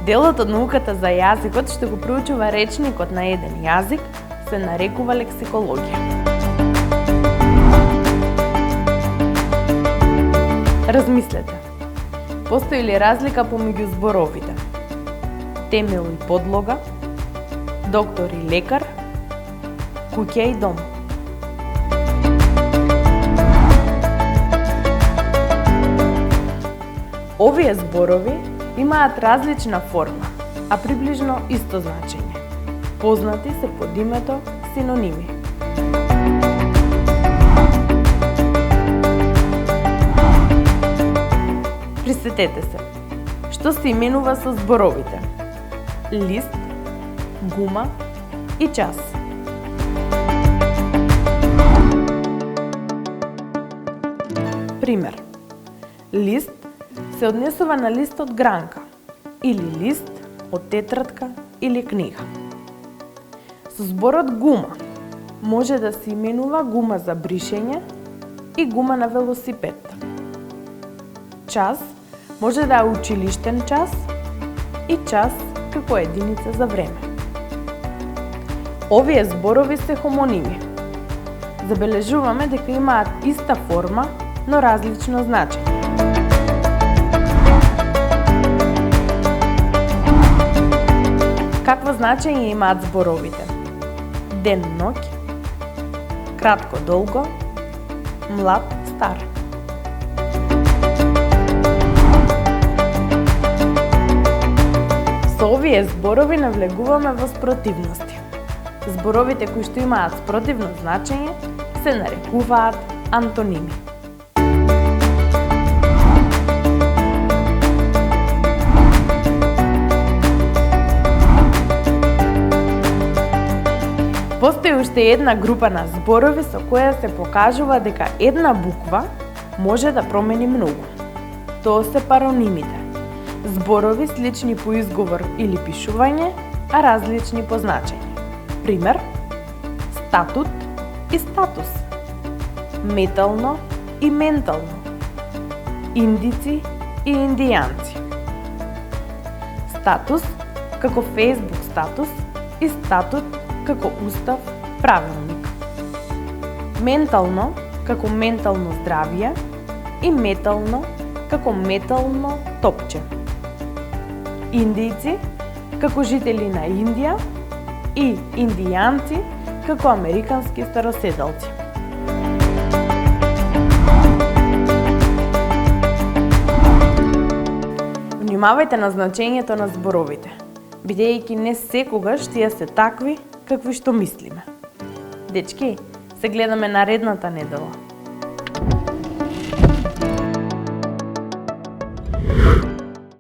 Делот од науката за јазикот што го проучува речникот на еден јазик се нарекува лексикологија. Размислете. Постои ли разлика помеѓу зборовите? Темел и подлога, доктор и лекар, куќа и дом. Овие зборови имаат различна форма, а приближно исто значење. Познати се под името синоними. Присетете се, што се именува со зборовите? Лист, гума и час. Пример. Лист се однесува на лист од гранка или лист од тетрадка или книга. Со зборот гума може да се именува гума за бришење и гума на велосипед. Час може да е училиштен час и час како единица за време. Овие зборови се хомоними. Забележуваме дека имаат иста форма, но различно значење. Какво значење имаат зборовите? Ден-ноќ, кратко-долго, млад-стар. Со овие зборови навлегуваме во спротивности. Зборовите кои што имаат спротивно значење се нарекуваат антоними. Постои уште една група на зборови со која се покажува дека една буква може да промени многу. Тоа се паронимите. Зборови слични по изговор или пишување, а различни по значење. Пример: статут и статус, метално и ментално, индици и индијанци. Статус како Facebook статус и статут како устав, правилник. Ментално како ментално здравје и метално како метално топче. Индијци како жители на Индија и индијанци како американски староседалци. Внимавајте на значењето на зборовите, бидејќи не секогаш тие се такви какви што мислиме. Дечки, се гледаме наредната недела.